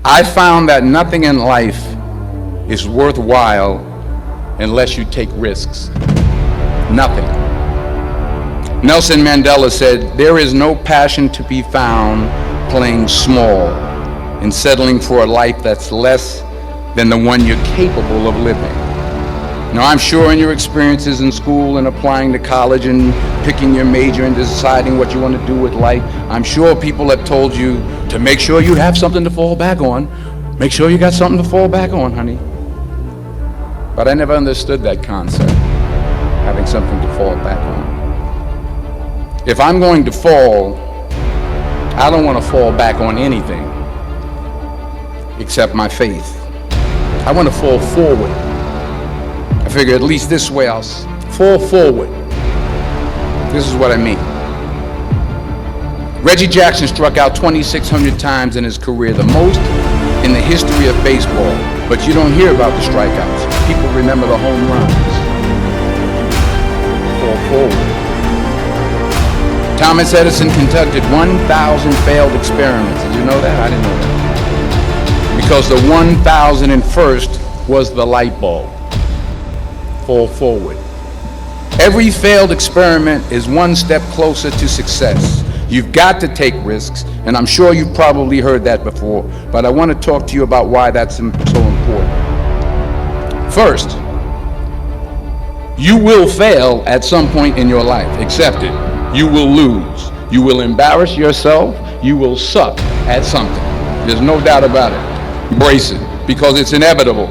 I found that nothing in life is worthwhile unless you take risks. Nothing. Nelson Mandela said, "There is no passion to be found playing small and settling for a life that's less than the one you're capable of living." Now, I'm sure in your experiences in school and applying to college and picking your major and deciding what you want to do with life, I'm sure people have told you to make sure you have something to fall back on. Make sure you got something to fall back on, honey. But I never understood that concept, having something to fall back on. If I'm going to fall, I don't want to fall back on anything except my faith. I want to fall forward. I figure at least this way I'll fall forward. This is what I mean. Reggie Jackson struck out 2,600 times in his career, the most in the history of baseball. But you don't hear about the strikeouts. People remember the home runs. Fall forward. Thomas Edison conducted 1,000 failed experiments. Did you know that? I didn't know that. Because the 1,001st was the light bulb. Fall forward. Every failed experiment is one step closer to success. You've got to take risks, and I'm sure you've probably heard that before, but I want to talk to you about why that's so important. First, you will fail at some point in your life. Accept it. You will lose. You will embarrass yourself. You will suck at something. There's no doubt about it. Embrace it, because it's inevitable,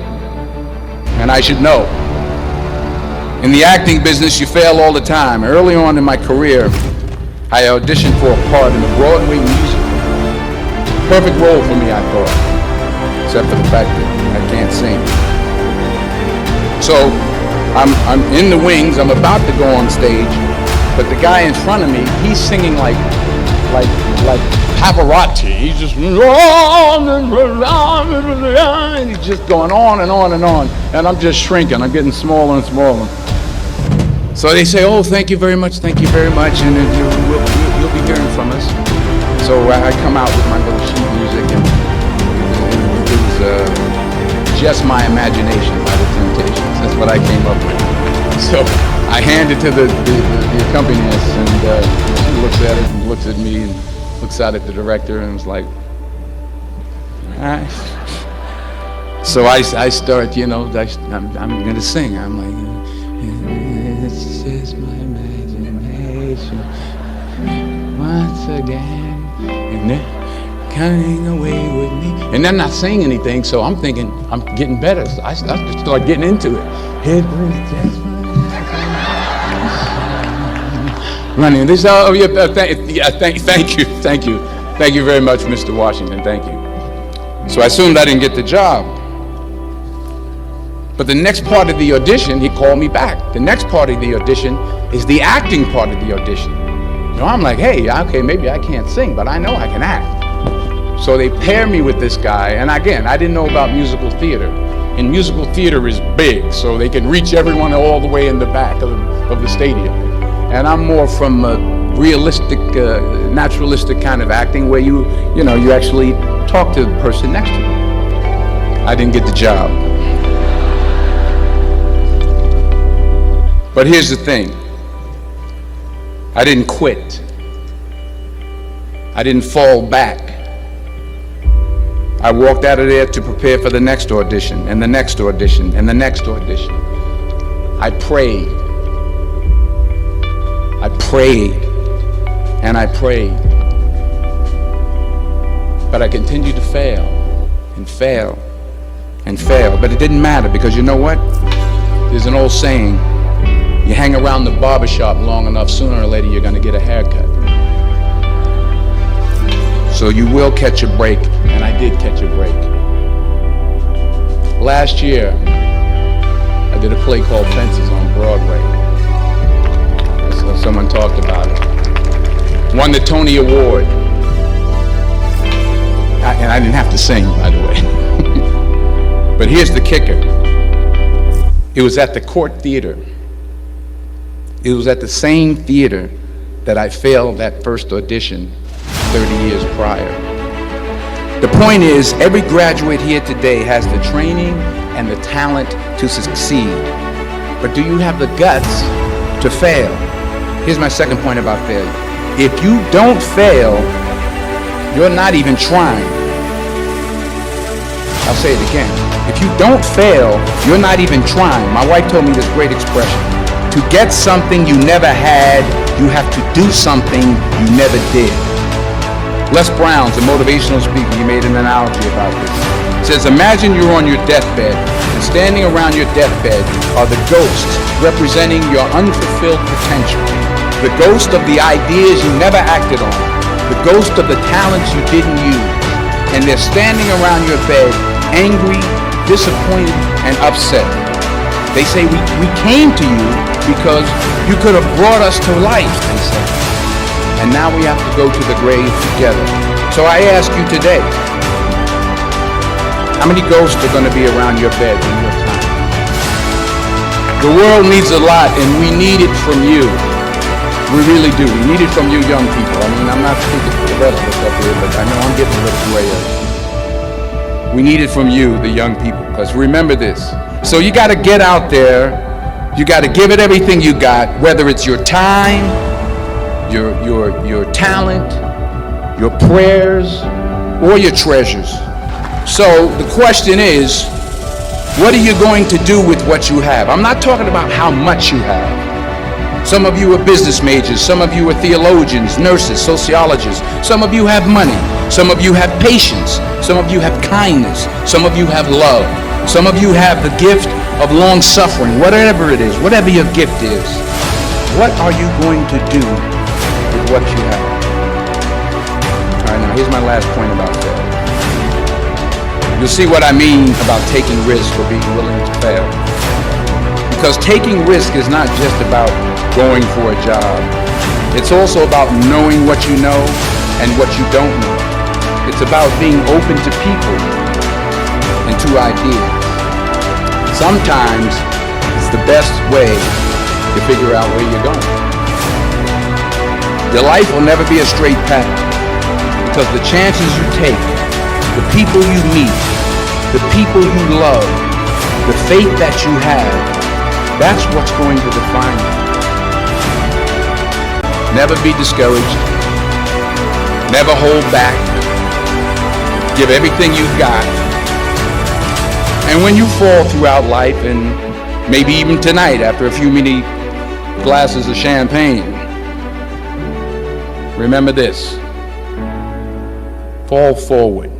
and I should know. In the acting business, you fail all the time. Early on in my career, I auditioned for a part in a Broadway musical. Perfect role for me, I thought, except for the fact that I can't sing. So I'm in the wings. I'm about to go on stage, but the guy in front of me, he's singing like Pavarotti. He's just and he's just going on and on and on, and I'm just shrinking. I'm getting smaller and smaller. So they say, "Oh, thank you very much, and you'll be hearing from us." So I come out with my little sheet music, and it was Just My Imagination by the Temptations. That's what I came up with. So I hand it to the accompanist, and she looks at it and looks at me and looks out at the director and was like, "All right." So I start, I'm going to sing. I'm like, "It's just my imagination once again, and they're coming away with me." And they're not saying anything, so I'm thinking I'm getting better. So I start getting into it. It was just my imagination. Running this. Oh, yeah, thank you very much, Mr. Washington. Thank you. So I assumed I didn't get the job. But the next part of the audition, he called me back. The next part of the audition is the acting part of the audition. I'm like, hey, okay, maybe I can't sing, but I know I can act. So they pair me with this guy, and again, I didn't know about musical theater. And musical theater is big, so they can reach everyone all the way in the back of the stadium. And I'm more from a realistic, naturalistic kind of acting where you actually talk to the person next to you. I didn't get the job. But here's the thing. I didn't quit. I didn't fall back. I walked out of there to prepare for the next audition, and the next audition, and the next audition. I prayed. I prayed, and I prayed. But I continued to fail, and fail, and fail. But it didn't matter, because you know what? There's an old saying, you hang around the barbershop long enough, sooner or later you're going to get a haircut. So you will catch a break, and I did catch a break. Last year, I did a play called Fences on Broadway. Someone talked about it. Won the Tony Award. And I didn't have to sing, by the way. But here's the kicker. It was at the Court Theater. It was at the same theater that I failed that first audition 30 years prior. The point is, every graduate here today has the training and the talent to succeed. But do you have the guts to fail? Here's my second point about failure. If you don't fail, you're not even trying. I'll say it again. If you don't fail, you're not even trying. My wife told me this great expression. To get something you never had, you have to do something you never did. Les Brown's a motivational speaker. He made an analogy about this. He says, imagine you're on your deathbed, and standing around your deathbed are the ghosts representing your unfulfilled potential. The ghost of the ideas you never acted on. The ghost of the talents you didn't use. And they're standing around your bed, angry, disappointed, and upset. They say, we came to you because you could have brought us to life, they say. And now we have to go to the grave together. So I ask you today, how many ghosts are going to be around your bed in your time? The world needs a lot, and we need it from you. We really do. We need it from you young people. I mean, I'm not speaking for the rest of us up here, but I know I'm getting a little gray area. We need it from you, the young people, because remember this. So you got to get out there. You got to give it everything you got, whether it's your time, your talent, your prayers, or your treasures. So the question is, what are you going to do with what you have? I'm not talking about how much you have. Some of you are business majors. Some of you are theologians, nurses, sociologists. Some of you have money. Some of you have patience. Some of you have kindness. Some of you have love. Some of you have the gift of long suffering. Whatever it is, whatever your gift is, what are you going to do with what you have? All right, now here's my last point about failure. You'll see what I mean about taking risks or being willing to fail. Because taking risk is not just about going for a job. It's also about knowing what you know and what you don't know. It's about being open to people and to ideas. Sometimes it's the best way to figure out where you're going. Your life will never be a straight path because the chances you take, the people you meet, the people you love, the faith that you have, that's what's going to define you. Never be discouraged. Never hold back. Give everything you've got. And when you fall throughout life, and maybe even tonight after a few many glasses of champagne, remember this. Fall forward.